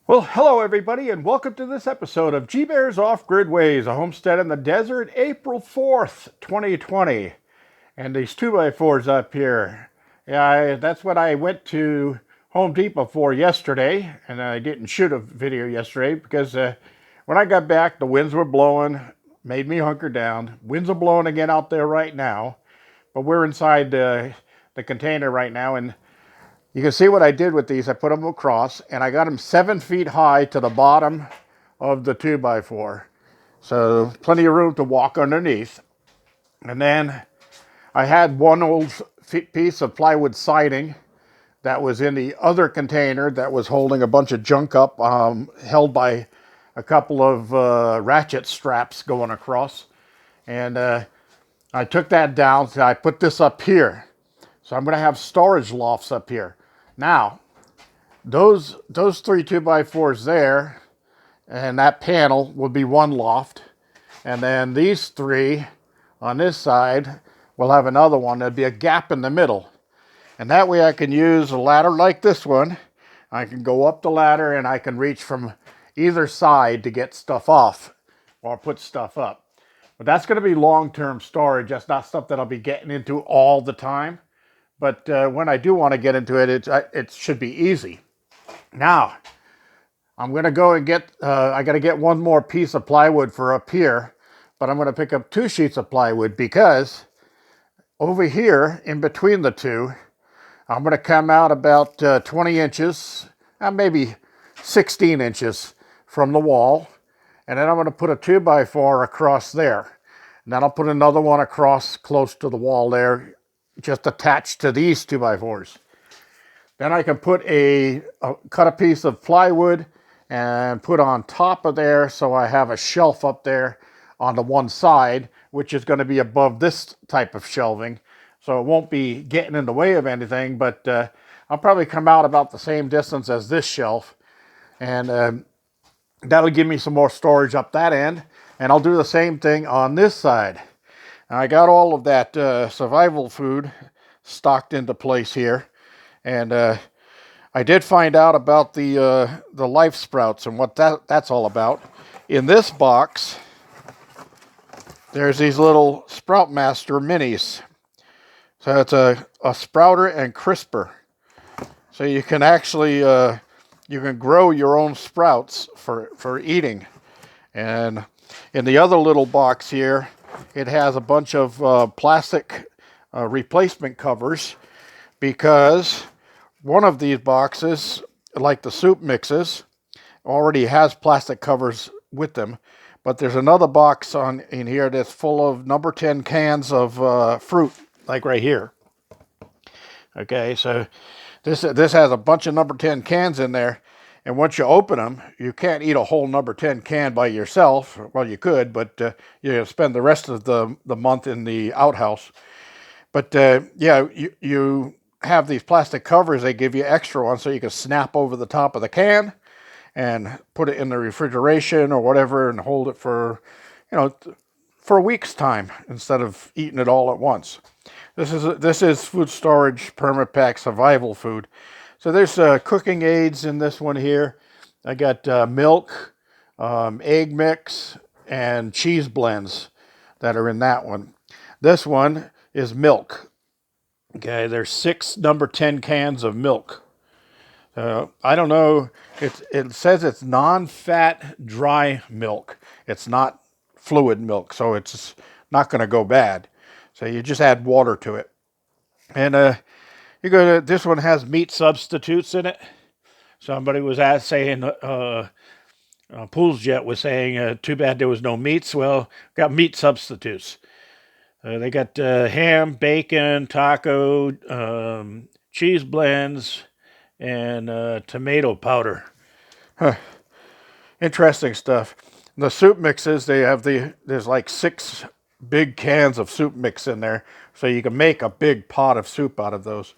Well, hello everybody, and welcome to this episode of G-Bear's Off-Grid Ways, a homestead in the desert, April 4th, 2020. And these 2x4s up here. Yeah, that's what I went to Home Depot for yesterday, and I didn't shoot a video yesterday because when I got back, the winds were blowing, made me hunker down. Winds are blowing again out there right now, but we're inside the container right now, and you can see what I did with these. I put them across, and I got them 7 feet high to the bottom of the 2x4. So plenty of room to walk underneath. And then I had one old piece of plywood siding that was in the other container that was holding a bunch of junk up, held by a couple of ratchet straps going across. And I took that down, so I put this up here. So I'm going to have storage lofts up here. Now, those three 2x4s there and that panel will be one loft, and then these three on this side will have another one. There'll be a gap in the middle, and that way I can use a ladder like this one. I can go up the ladder and I can reach from either side to get stuff off or put stuff up. But that's going to be long-term storage. That's not stuff that I'll be getting into all the time. But when I do want to get into it, it should be easy. Now, I'm going to go and I got to get one more piece of plywood for up here, but I'm going to pick up 2 sheets of plywood because over here, in between the two, I'm going to come out about 20 inches, maybe 16 inches from the wall, and then I'm going to put a 2x4 across there. And then I'll put another one across close to the wall there, just attached to these 2x4s. Then I can put cut a piece of plywood and put on top of there, so I have a shelf up there on the one side, which is going to be above this type of shelving. So it won't be getting in the way of anything, but I'll probably come out about the same distance as this shelf. And that'll give me some more storage up that end. And I'll do the same thing on this side. Now, I got all of that survival food stocked into place here. And I did find out about the life sprouts and what that's all about. In this box, there's these little Sprout Master minis. So it's a sprouter and crisper. So you can actually you can grow your own sprouts for eating. And in the other little box here, it has a bunch of plastic replacement covers, because one of these boxes, like the soup mixes, already has plastic covers with them. But there's another box in here that's full of number 10 cans of fruit, like right here. Okay, so this has a bunch of number 10 cans in there. And once you open them, you can't eat a whole number 10 can by yourself. Well, you could, but you spend the rest of the month in the outhouse. But yeah, you have these plastic covers. They give you extra ones so you can snap over the top of the can and put it in the refrigeration or whatever and hold it for, for a week's time instead of eating it all at once. This is food storage permapack survival food. So there's cooking aids in this one here. I got milk, egg mix, and cheese blends that are in that one. This one is milk. Okay, there's 6 number 10 cans of milk. I don't know. It says it's non-fat dry milk. It's not fluid milk, so it's not going to go bad. So you just add water to it. And this one has meat substitutes in it. Somebody was saying, Pool's Jet was saying, too bad there was no meats. Well, got meat substitutes. They got ham, bacon, taco, cheese blends, and tomato powder. Huh. Interesting stuff. The soup mixes, there's like 6 big cans of soup mix in there, so you can make a big pot of soup out of those.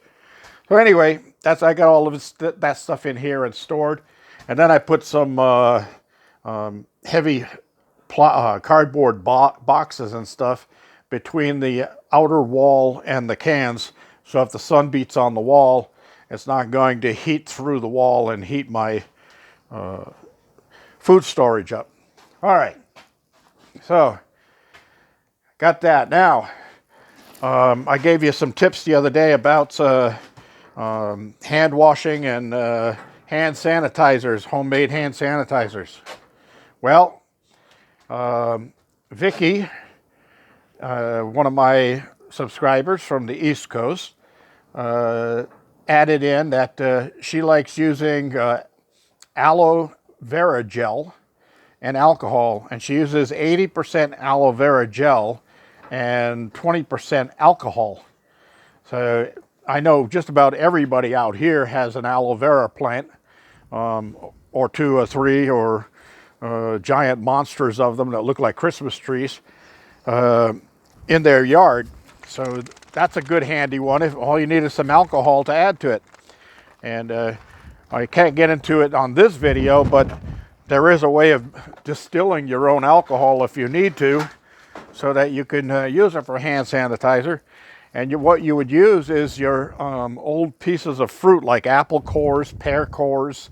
So anyway, I got all of that stuff in here and stored, and then I put some heavy cardboard boxes and stuff between the outer wall and the cans, so if the sun beats on the wall, it's not going to heat through the wall and heat my food storage up. All right, so got that. Now, I gave you some tips the other day about hand washing and hand sanitizers, homemade hand sanitizers. Well, Vicky, one of my subscribers from the East Coast, added in that she likes using aloe vera gel and alcohol, and she uses 80% aloe vera gel and 20% alcohol. So I know just about everybody out here has an aloe vera plant, or two or three, or giant monsters of them that look like Christmas trees in their yard. So that's a good handy one if all you need is some alcohol to add to it. And I can't get into it on this video, but there is a way of distilling your own alcohol if you need to, so that you can use it for hand sanitizer. And what you would use is your old pieces of fruit, like apple cores, pear cores,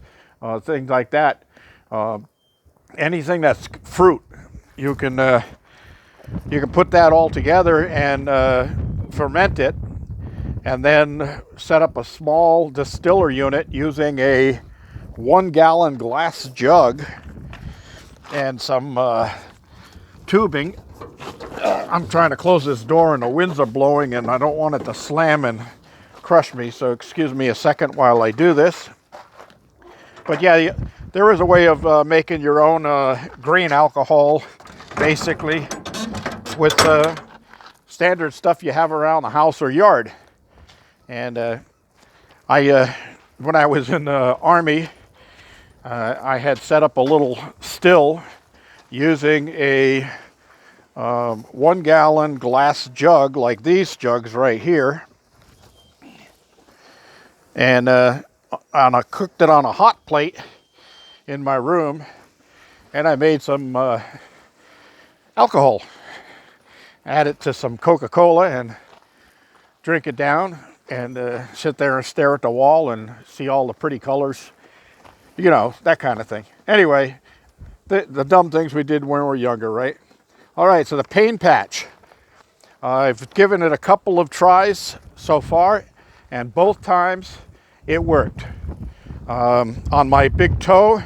things like that. Anything that's fruit, you can put that all together and ferment it, and then set up a small distiller unit using a 1-gallon glass jug and some tubing. I'm trying to close this door and the winds are blowing and I don't want it to slam and crush me, so excuse me a second while I do this. But yeah, there is a way of making your own grain alcohol, basically, with standard stuff you have around the house or yard. And when I was in the Army, I had set up a little still using a 1-gallon glass jug, like these jugs right here, and I cooked it on a hot plate in my room, and I made some alcohol. Add it to some Coca-Cola and drink it down, and sit there and stare at the wall and see all the pretty colors, you know, that kind of thing. Anyway, the dumb things we did when we were younger, right? All right, so the pain patch. I've given it a couple of tries so far, and both times it worked. On my big toe,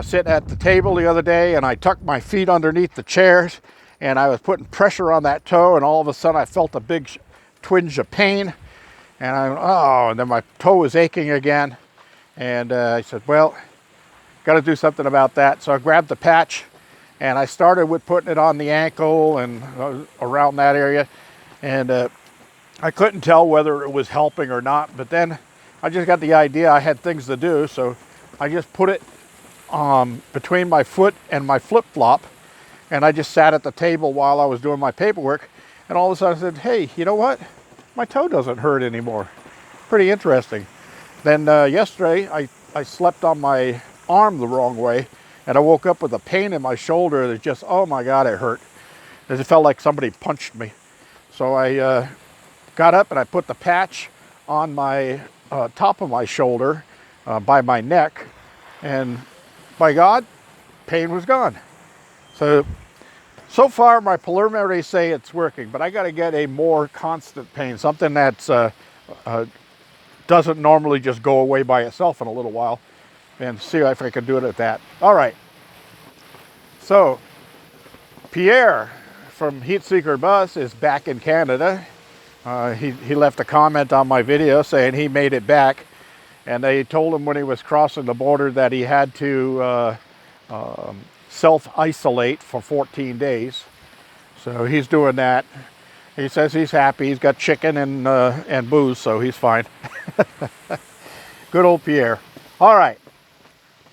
sitting at the table the other day, and I tucked my feet underneath the chairs, and I was putting pressure on that toe, and all of a sudden I felt a big twinge of pain, and and then my toe was aching again, and I said, well, got to do something about that. So I grabbed the patch, and I started with putting it on the ankle and around that area, and I couldn't tell whether it was helping or not, but then I just got the idea I had things to do, so I just put it between my foot and my flip-flop, and I just sat at the table while I was doing my paperwork, and all of a sudden I said, hey, you know what? My toe doesn't hurt anymore. Pretty interesting. Then yesterday, I slept on my arm the wrong way, and I woke up with a pain in my shoulder that just, oh my God, it hurt. It felt like somebody punched me. So I got up and I put the patch on my top of my shoulder by my neck, and by God, pain was gone. So far my preliminaries say it's working, but I got to get a more constant pain, something that's doesn't normally just go away by itself in a little while, and see if I can do it at that. All right. So Pierre from Heat Seeker Bus is back in Canada. He left a comment on my video saying he made it back, and they told him when he was crossing the border that he had to self-isolate for 14 days. So he's doing that. He says he's happy. He's got chicken and booze, so he's fine. Good old Pierre. All right.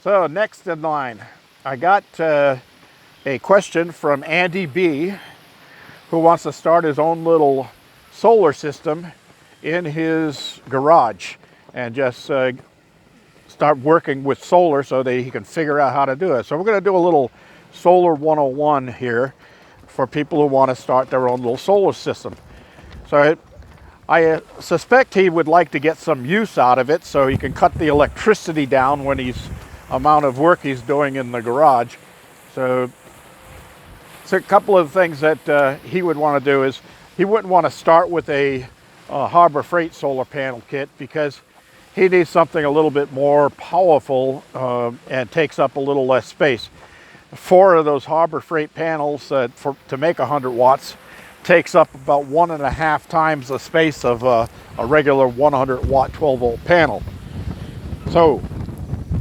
So next in line, I got a question from Andy B, who wants to start his own little solar system in his garage and just start working with solar so that he can figure out how to do it. So we're going to do a little solar 101 here for people who want to start their own little solar system. So I suspect he would like to get some use out of it so he can cut the electricity down when he's amount of work he's doing in the garage. So a couple of things that he would want to do is he wouldn't want to start with a Harbor Freight solar panel kit, because he needs something a little bit more powerful and takes up a little less space. 4 of those Harbor Freight panels to make 100 watts takes up about 1.5 times the space of a regular 100 watt 12 volt panel. So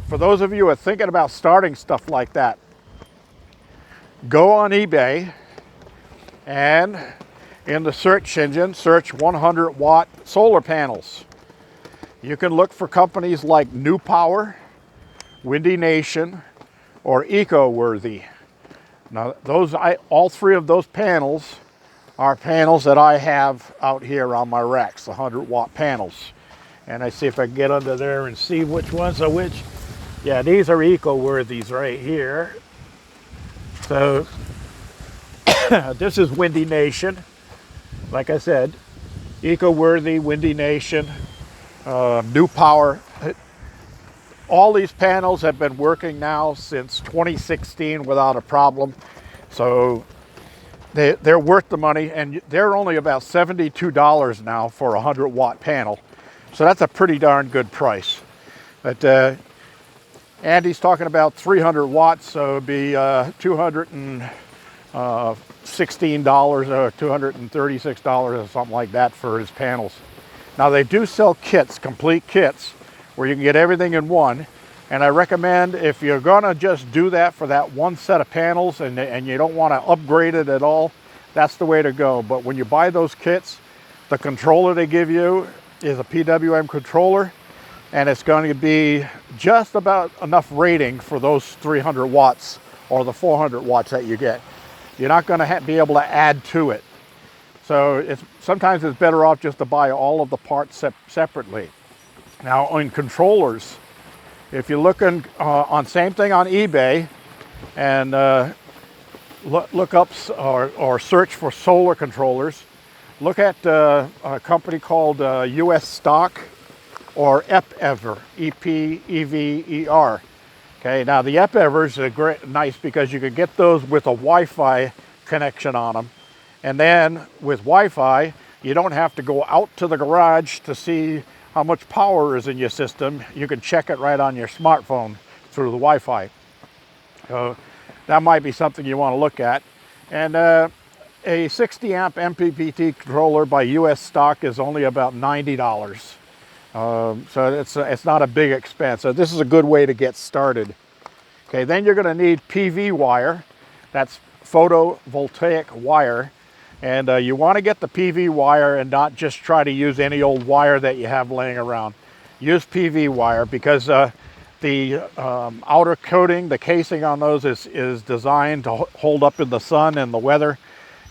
for those of you who are thinking about starting stuff like that, go on eBay and in the search engine, search 100 watt solar panels. You can look for companies like New Power, Windy Nation, or EcoWorthy. Now, all 3 of those panels are panels that I have out here on my racks, the 100 watt panels. And I see if I can get under there and see which ones are which. Yeah, these are EcoWorthies right here. So this is Windy Nation. Like I said, EcoWorthy, Windy Nation, New Power. All these panels have been working now since 2016 without a problem. So they're worth the money, and they're only about $72 now for a 100 watt panel. So that's a pretty darn good price. But Andy's talking about 300 watts, so it'd be $216 or $236 or something like that for his panels. Now they do sell kits, complete kits, where you can get everything in one. And I recommend, if you're gonna just do that for that one set of panels and you don't want to upgrade it at all, that's the way to go. But when you buy those kits, the controller they give you is a PWM controller, and it's going to be just about enough rating for those 300 watts or the 400 watts that you get. You're not going to be able to add to it. So sometimes it's better off just to buy all of the parts separately. Now on controllers, if you're looking on same thing on eBay and look up or search for solar controllers, look at a company called US Stock or EPEVER, E-P-E-V-E-R. Okay, now the EPEVERs are nice because you can get those with a Wi-Fi connection on them. And then with Wi-Fi, you don't have to go out to the garage to see how much power is in your system. You can check it right on your smartphone through the Wi-Fi. So that might be something you want to look at. And a 60 amp MPPT controller by US Stock is only about $90. So it's not a big expense. So this is a good way to get started. Okay, then you're going to need PV wire. That's photovoltaic wire. And you want to get the PV wire and not just try to use any old wire that you have laying around. Use PV wire because the outer coating, the casing on those is designed to hold up in the sun and the weather.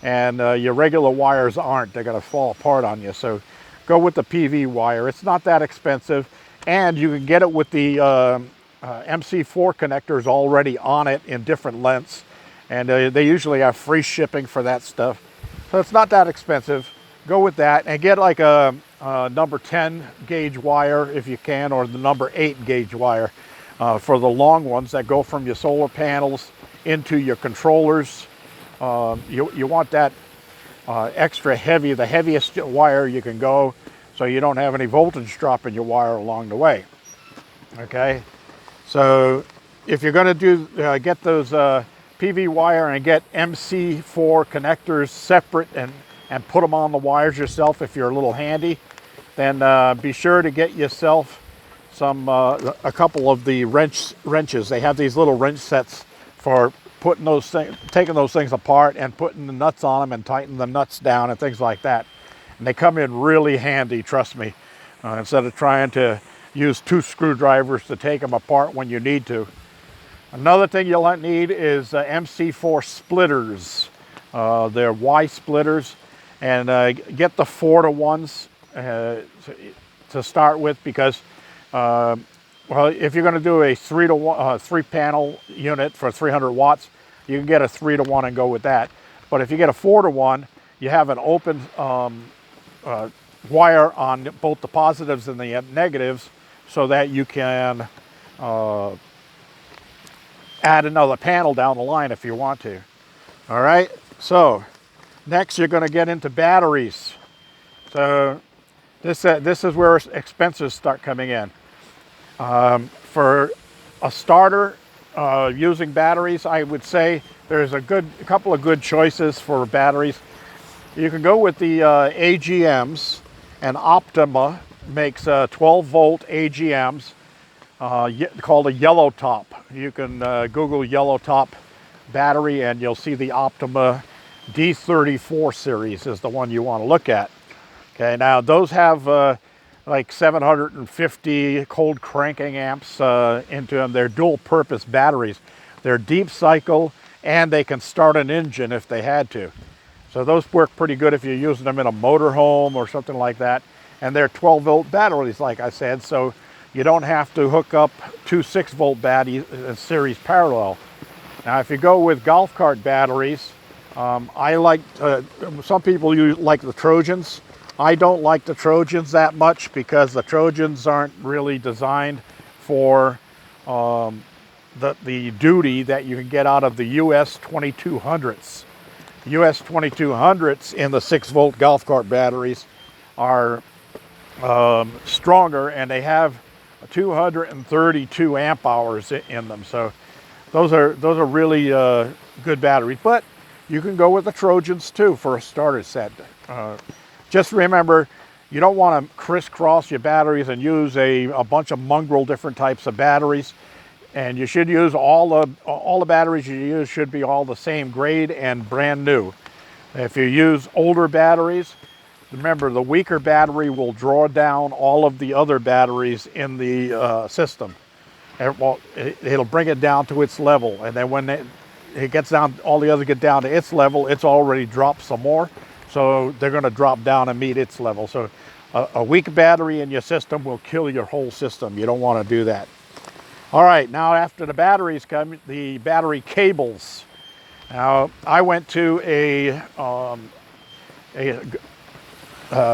And your regular wires aren't. They're going to fall apart on you. So go with the PV wire. It's not that expensive. And you can get it with the MC4 connectors already on it in different lengths. And they usually have free shipping for that stuff. So it's not that expensive. Go with that and get like a number 10 gauge wire if you can, or the number 8 gauge wire for the long ones that go from your solar panels into your controllers. You want that extra heavy, the heaviest wire you can go, so you don't have any voltage drop in your wire along the way. Okay, so if you're going to do get those PV wire and get MC4 connectors separate and put them on the wires yourself if you're a little handy, then be sure to get yourself a couple of the wrenches. They have these little wrench sets for putting those things, taking those things apart and putting the nuts on them and tightening the nuts down and things like that. And they come in really handy, trust me, instead of trying to use 2 screwdrivers to take them apart when you need to. Another thing you'll need is MC4 splitters. They're Y splitters, and get the 4-to-1s to start with, because well, if you're going to do a 3 panel unit for 300 watts, you can get a 3-to-1 and go with that. But if you get a 4-to-1, you have an open wire on both the positives and the negatives, so that you can add another panel down the line if you want to. All right, so next you're going to get into batteries. So this is where expenses start coming in. For a starter using batteries, I would say there's a couple of good choices for batteries. You can go with the AGMs, and Optima makes 12-volt AGMs called a yellow top. You can Google yellow top battery and you'll see the Optima D34 series is the one you want to look at. Okay, now those have like 750 cold cranking amps into them. They're dual purpose batteries. They're deep cycle and they can start an engine if they had to. So those work pretty good if you're using them in a motorhome or something like that. And they're 12-volt batteries, like I said, so you don't have to hook up two 6-volt batteries in series parallel. Now, if you go with golf cart batteries, I like, some people like the Trojans. I don't like the Trojans that much because the Trojans aren't really designed for the duty that you can get out of the US 2200s. US 2200s in the 6-volt golf cart batteries are stronger, and they have 232 amp hours in them. So those are really good batteries. But you can go with the Trojans too for a starter set. Just remember, you don't want to crisscross your batteries and use a bunch of mongrel different types of batteries. And you should use all the batteries you use should be all the same grade and brand new. If you use older batteries, remember the weaker battery will draw down all of the other batteries in the system. It'll bring it down to its level, and then when it gets down, all the others get down to its level, it's already dropped some more, so they're going to drop down and meet its level. So a weak battery in your system will kill your whole system. You don't want to do that. All right, now after the batteries come the battery cables. Now I went to a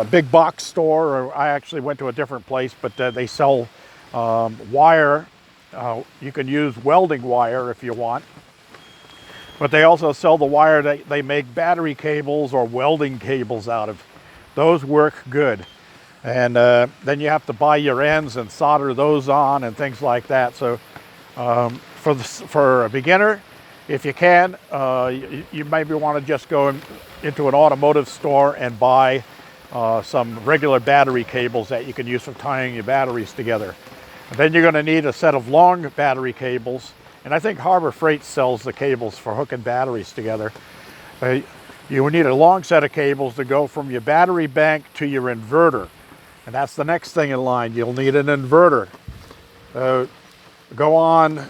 big box store, or I actually went to a different place, but they sell wire. You can use welding wire if you want, but they also sell the wire that they make battery cables or welding cables out of. Those work good. And then you have to buy your ends and solder those on and things like that. So for a beginner, if you can, you maybe want to just go into an automotive store and buy some regular battery cables that you can use for tying your batteries together. And then you're going to need a set of long battery cables. And I think Harbor Freight sells the cables for hooking batteries together. You will need a long set of cables to go from your battery bank to your inverter. And that's the next thing in line. You'll need an inverter. Go on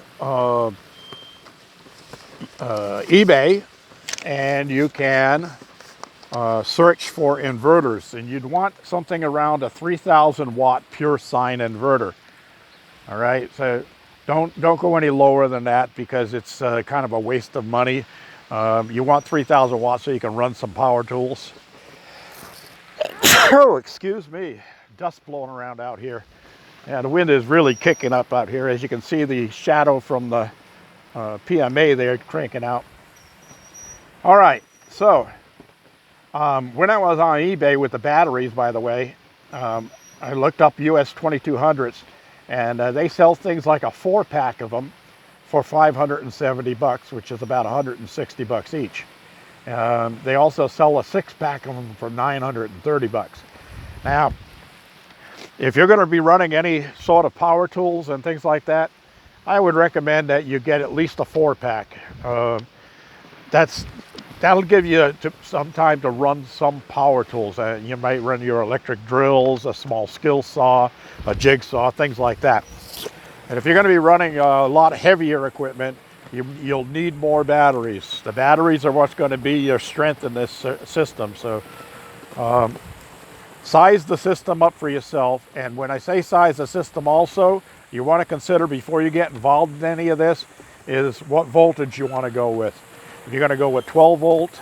eBay and you can search for inverters. And you'd want something around a 3,000 watt pure sine inverter. All right, so don't go any lower than that because it's kind of a waste of money. You want 3,000 watts so you can run some power tools. Oh, excuse me. Dust blowing around out here. Yeah, the wind is really kicking up out here. As you can see, the shadow from the PMA there cranking out. All right, so when I was on eBay with the batteries, by the way, I looked up US 2200s, and they sell things like a 4-pack of them for 570 bucks, which is about 160 bucks each. They also sell a 6-pack of them for 930 bucks. Now, if you're going to be running any sort of power tools and things like that, I would recommend that you get at least a 4-pack. That'll give you some time to run some power tools. You might run your electric drills, a small skill saw, a jigsaw, things like that. And if you're going to be running a lot heavier equipment, you'll need more batteries. The batteries are what's going to be your strength in this system. So size the system up for yourself. And when I say size the system also, you want to consider before you get involved in any of this is what voltage you want to go with. If you're going to go with 12 volts,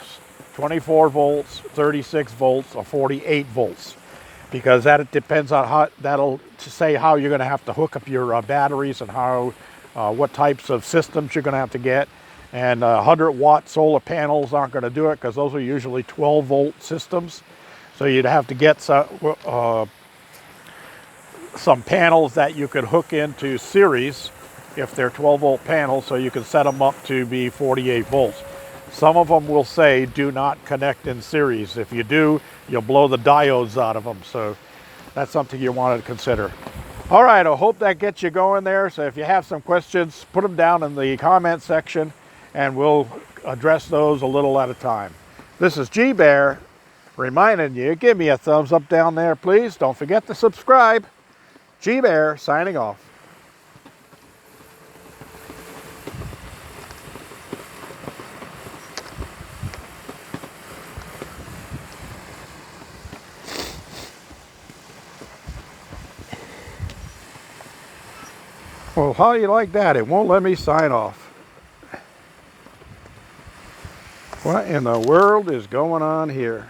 24 volts, 36 volts, or 48 volts. Because that depends on how, that'll say how you're going to have to hook up your batteries and how what types of systems you're going to have to get. And 100-watt solar panels aren't going to do it because those are usually 12-volt systems. So you'd have to get some panels that you could hook into series if they're 12-volt panels, so you can set them up to be 48 volts. Some of them will say do not connect in series. If you do, you'll blow the diodes out of them. So that's something you want to consider. All right, I hope that gets you going there. So if you have some questions, put them down in the comment section and we'll address those a little at a time. This is G-Bear reminding you, give me a thumbs up down there, please. Don't forget to subscribe. G-Bear signing off. Well, how do you like that? It won't let me sign off. What in the world is going on here?